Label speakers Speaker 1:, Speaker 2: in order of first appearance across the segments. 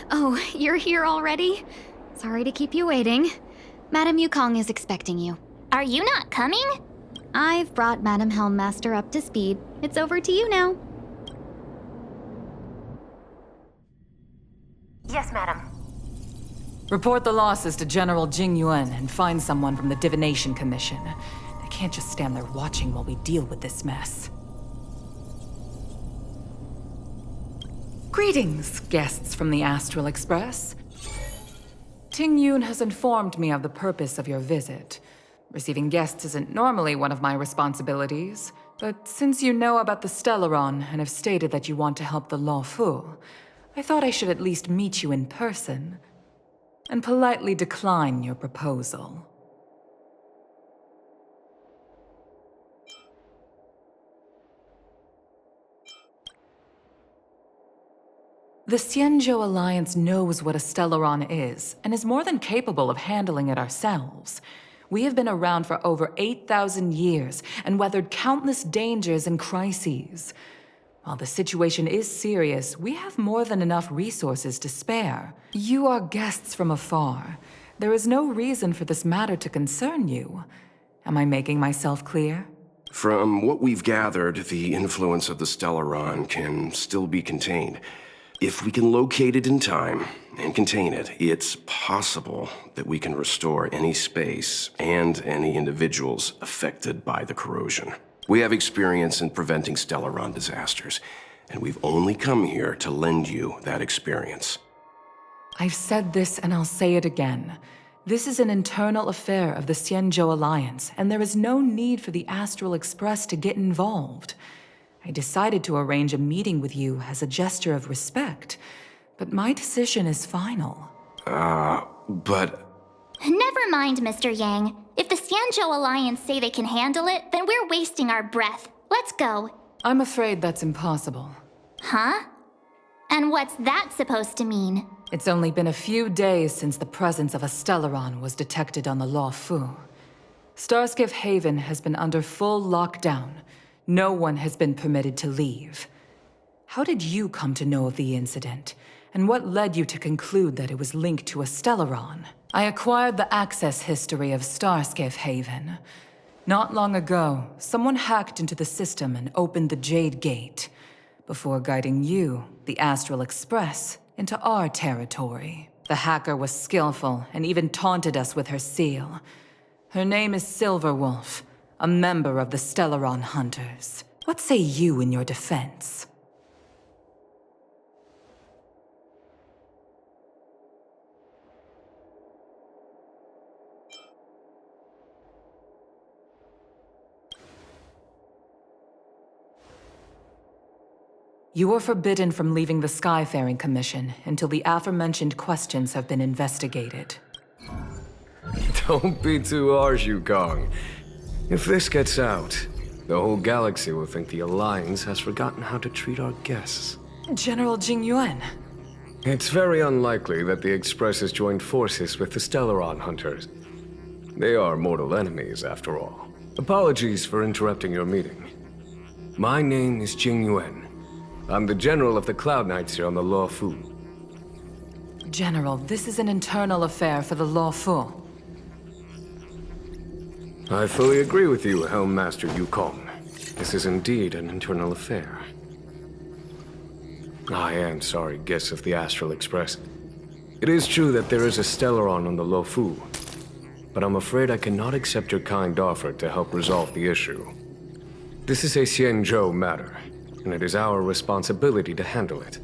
Speaker 1: Oh, you're here already? Sorry to keep you waiting. Madame Yukong is expecting you.
Speaker 2: Are you not coming?
Speaker 1: I've brought Madame Helmmaster up to speed. It's over to you now.
Speaker 3: Yes, madam.
Speaker 4: Report the losses to General Jing Yuan and find someone from the Divination Commission. They can't just stand there watching while we deal with this mess. Greetings, guests from the Astral Express. Ting Yun has informed me of the purpose of your visit. Receiving guests isn't normally one of my responsibilities, but since you know about the Stellaron and have stated that you want to help the Law Fu, I thought I should at least meet you in person and politely decline your proposal. The Xianzhou Alliance knows what a Stellaron is, and is more than capable of handling it ourselves. We have been around for over 8,000 years, and weathered countless dangers and crises. While the situation is serious, we have more than enough resources to spare. You are guests from afar. There is no reason for this matter to concern you. Am I making myself clear?
Speaker 5: From what we've gathered, the influence of the Stellaron can still be contained. If we can locate it in time and contain it, it's possible that we can restore any space and any individuals affected by the corrosion. We have experience in preventing Stellaron disasters, and we've only come here to lend you that experience.
Speaker 4: I've said this and I'll say it again. This is an internal affair of the Xianzhou Alliance, and there is no need for the Astral Express to get involved. I decided to arrange a meeting with you as a gesture of respect, but my decision is final.
Speaker 5: But...
Speaker 2: Never mind, Mr. Yang. If the Xianzhou Alliance say they can handle it, then we're wasting our breath. Let's go.
Speaker 4: I'm afraid that's impossible.
Speaker 2: Huh? And what's that supposed to mean?
Speaker 4: It's only been a few days since the presence of a Stellaron was detected on the Law Fu. Starskiff Haven has been under full lockdown. No one has been permitted to leave. How did you come to know of the incident? And what led you to conclude that it was linked to a Stellaron? I acquired the access history of Starskiff Haven. Not long ago, someone hacked into the system and opened the Jade Gate, before guiding you, the Astral Express, into our territory. The hacker was skillful and even taunted us with her seal. Her name is Silverwolf, a member of the Stellaron Hunters. What say you in your defense? You are forbidden from leaving the Skyfaring Commission until the aforementioned questions have been investigated.
Speaker 6: Don't be too harsh, Yukong. If this gets out, the whole galaxy will think the Alliance has forgotten how to treat our guests.
Speaker 4: General Jing Yuan.
Speaker 6: It's very unlikely that the Express has joined forces with the Stellaron Hunters. They are mortal enemies, after all. Apologies for interrupting your meeting. My name is Jing Yuan. I'm the General of the Cloud Knights here on the Law Fu.
Speaker 4: General, this is an internal affair for the Law Fu.
Speaker 6: I fully agree with you, Helmmaster Yukong. This is indeed an internal affair. I am sorry, guests of the Astral Express. It is true that there is a Stellaron on the Law Fu, but I'm afraid I cannot accept your kind offer to help resolve the issue. This is a Xianzhou matter, and it is our responsibility to handle it.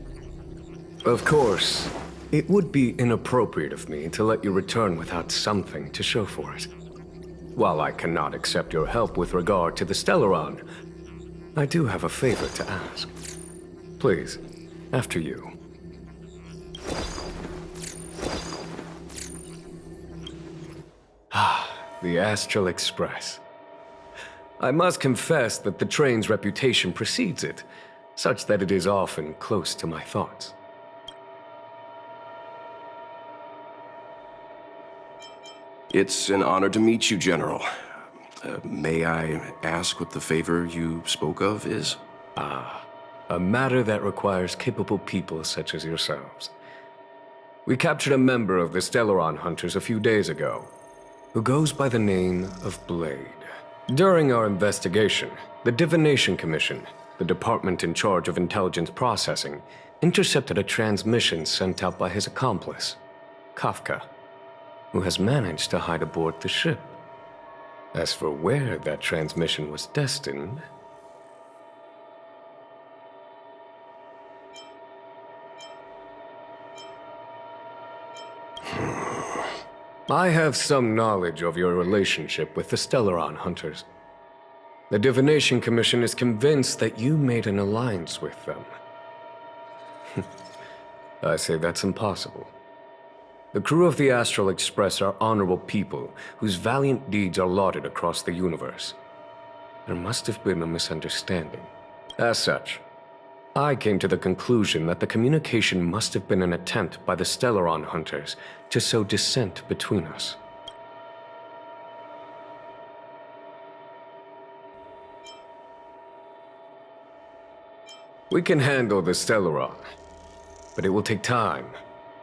Speaker 6: Of course, it would be inappropriate of me to let you return without something to show for it. While I cannot accept your help with regard to the Stellaron, I do have a favor to ask. Please, after you. The Astral Express. I must confess that the train's reputation precedes it, such that it is often close to my thoughts.
Speaker 5: It's an honor to meet you, General. May I ask what the favor you spoke of is?
Speaker 6: A matter that requires capable people such as yourselves. We captured a member of the Stellaron Hunters a few days ago, who goes by the name of Blade. During our investigation, the Divination Commission, the department in charge of intelligence processing, intercepted a transmission sent out by his accomplice, Kafka, who has managed to hide aboard the ship. As for where that transmission was destined, I have some knowledge of your relationship with the Stellaron Hunters. The Divination Commission is convinced that you made an alliance with them. I say that's impossible. The crew of the Astral Express are honorable people whose valiant deeds are lauded across the universe. There must have been a misunderstanding. As such, I came to the conclusion that the communication must have been an attempt by the Stellaron Hunters to sow dissent between us. We can handle the Stellaron, but it will take time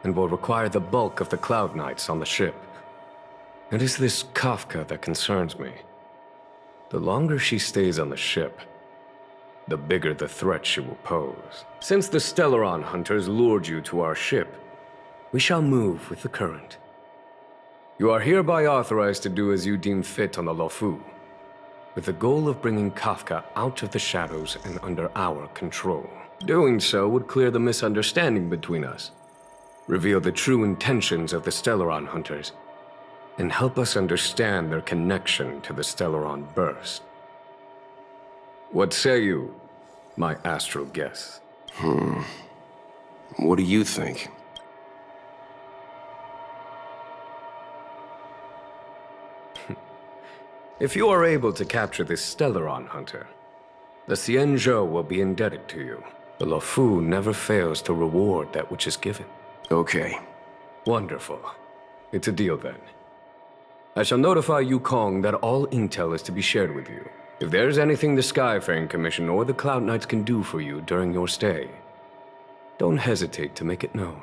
Speaker 6: and will require the bulk of the Cloud Knights on the ship. It is this Kafka that concerns me. The longer she stays on the ship, the bigger the threat she will pose. Since the Stellaron Hunters lured you to our ship, we shall move with the current. You are hereby authorized to do as you deem fit on the Lofu, with the goal of bringing Kafka out of the shadows and under our control. Doing so would clear the misunderstanding between us, reveal the true intentions of the Stellaron Hunters, and help us understand their connection to the Stellaron Burst. What say you, my astral guests?
Speaker 5: What do you think?
Speaker 6: If you are able to capture this Stellaron Hunter, the Xianzhou will be indebted to you. The Lofu never fails to reward that which is given.
Speaker 5: Okay.
Speaker 6: Wonderful. It's a deal then. I shall notify Yukong that all intel is to be shared with you. If there's anything the Skyfaring Commission or the Cloud Knights can do for you during your stay, don't hesitate to make it known.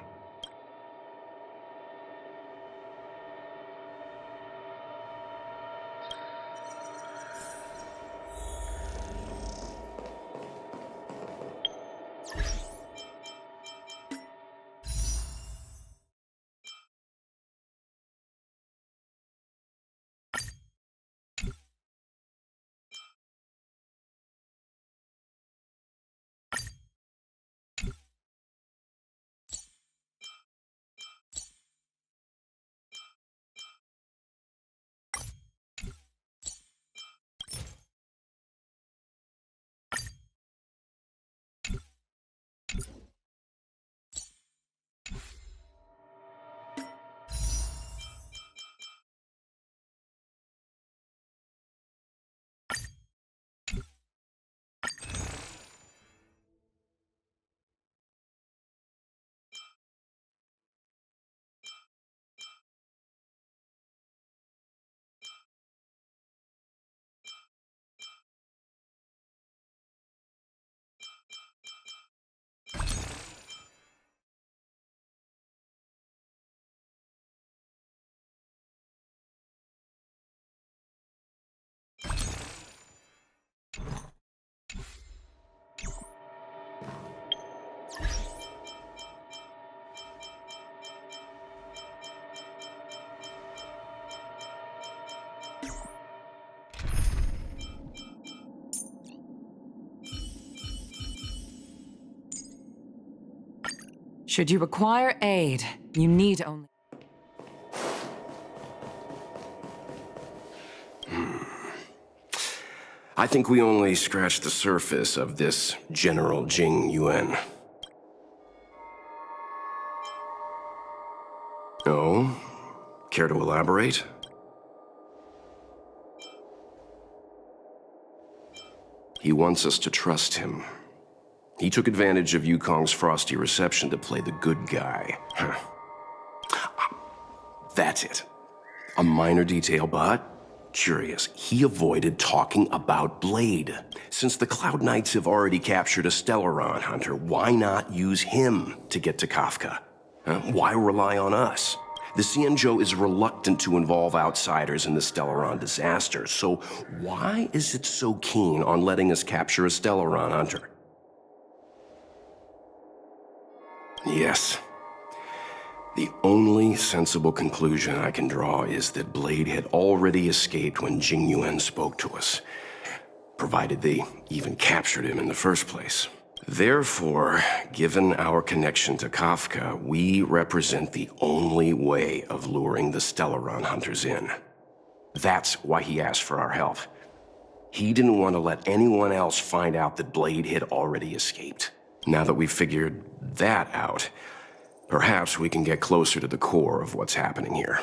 Speaker 4: Should you require aid, you need only...
Speaker 5: I think we only scratched the surface of this General Jing Yuan. Oh? Care to elaborate? He wants us to trust him. He took advantage of Yukong's frosty reception to play the good guy. That's it. A minor detail, but curious. He avoided talking about Blade. Since the Cloud Knights have already captured a Stellaron hunter, why not use him to get to Kafka? Why rely on us? The Xianzhou is reluctant to involve outsiders in the Stellaron disaster, so why is it so keen on letting us capture a Stellaron hunter? Yes. The only sensible conclusion I can draw is that Blade had already escaped when Jing Yuan spoke to us, provided they even captured him in the first place. Therefore, given our connection to Kafka, we represent the only way of luring the Stellaron hunters in. That's why he asked for our help. He didn't want to let anyone else find out that Blade had already escaped. Now that we've figured that out, perhaps we can get closer to the core of what's happening here.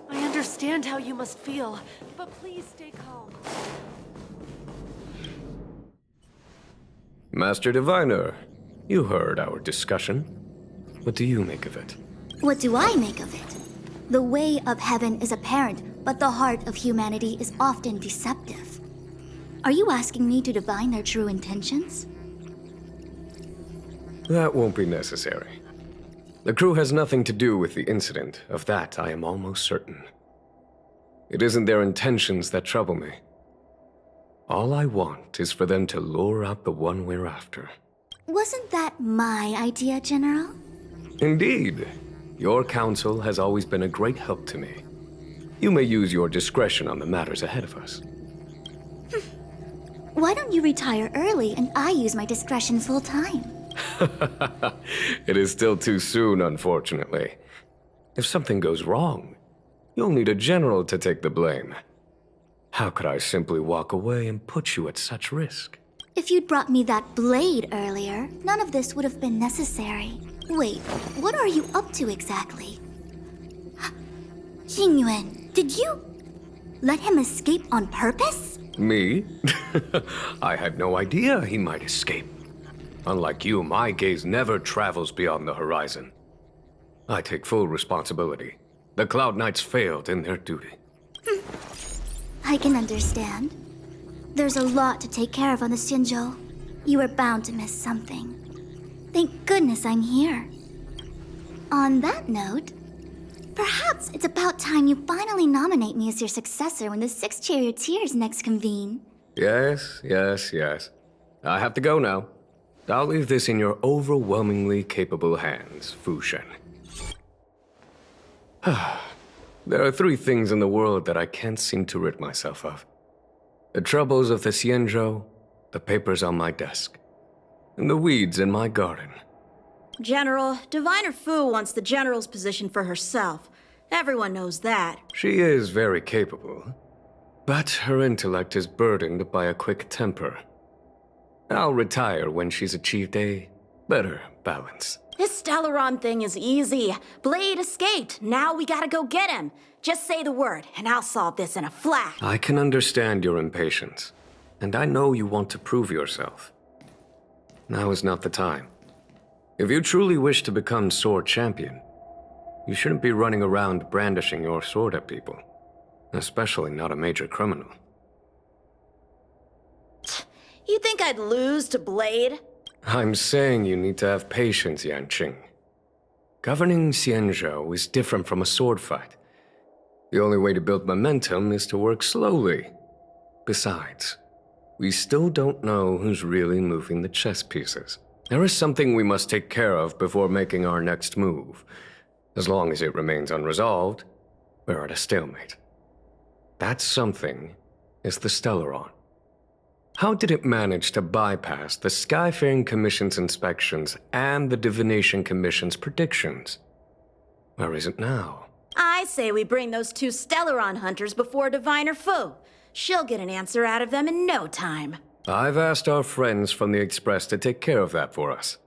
Speaker 3: I understand how you must feel, but please stay calm.
Speaker 6: Master Diviner, you heard our discussion. What do you make of it?
Speaker 2: What do I make of it? The way of heaven is apparent, but the heart of humanity is often deceptive. Are you asking me to divine their true intentions?
Speaker 6: That won't be necessary. The crew has nothing to do with the incident. Of that, I am almost certain. It isn't their intentions that trouble me. All I want is for them to lure out the one we're after.
Speaker 2: Wasn't that my idea, General?
Speaker 6: Indeed. Your counsel has always been a great help to me. You may use your discretion on the matters ahead of us.
Speaker 2: Why don't you retire early and I use my discretion full time?
Speaker 6: It is still too soon, unfortunately. If something goes wrong, you'll need a general to take the blame. How could I simply walk away and put you at such risk?
Speaker 2: If you'd brought me that blade earlier, none of this would have been necessary. Wait, what are you up to exactly? Xingyuan, did you let him escape on purpose?
Speaker 6: Me? I had no idea he might escape. Unlike you, my gaze never travels beyond the horizon. I take full responsibility. The Cloud Knights failed in their duty.
Speaker 2: I can understand. There's a lot to take care of on the Xianzhou. You were bound to miss something. Thank goodness I'm here. On that note, perhaps it's about time you finally nominate me as your successor when the 6 charioteers next convene.
Speaker 6: Yes. I have to go now. I'll leave this in your overwhelmingly capable hands, Fu Shen. There are 3 things in the world that I can't seem to rid myself of. The troubles of the Xianzhou, the papers on my desk, and the weeds in my garden.
Speaker 7: General, Diviner Fu wants the General's position for herself. Everyone knows that.
Speaker 6: She is very capable, but her intellect is burdened by a quick temper. I'll retire when she's achieved a better balance.
Speaker 7: This Stellaron thing is easy. Blade escaped. Now we gotta go get him. Just say the word, and I'll solve this in a flash.
Speaker 6: I can understand your impatience, and I know you want to prove yourself. Now is not the time. If you truly wish to become sword champion, you shouldn't be running around brandishing your sword at people, especially not a major criminal.
Speaker 7: You think I'd lose to Blade?
Speaker 6: I'm saying you need to have patience, Yanqing. Governing Xianzhou is different from a sword fight. The only way to build momentum is to work slowly. Besides, we still don't know who's really moving the chess pieces. There is something we must take care of before making our next move. As long as it remains unresolved, we're at a stalemate. That something is the Stellaron. How did it manage to bypass the Skyfaring Commission's inspections and the Divination Commission's predictions? Where is it now?
Speaker 7: I say we bring those 2 Stellaron hunters before Diviner Fu. She'll get an answer out of them in no time.
Speaker 6: I've asked our friends from the Express to take care of that for us.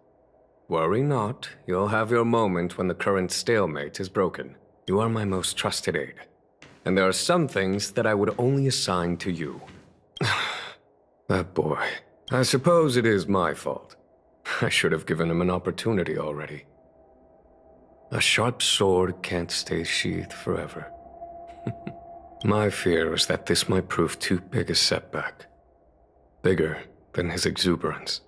Speaker 6: Worry not, you'll have your moment when the current stalemate is broken. You are my most trusted aide. And there are some things that I would only assign to you. That boy. I suppose it is my fault. I should have given him an opportunity already. A sharp sword can't stay sheathed forever. My fear was that this might prove too big a setback. Bigger than his exuberance.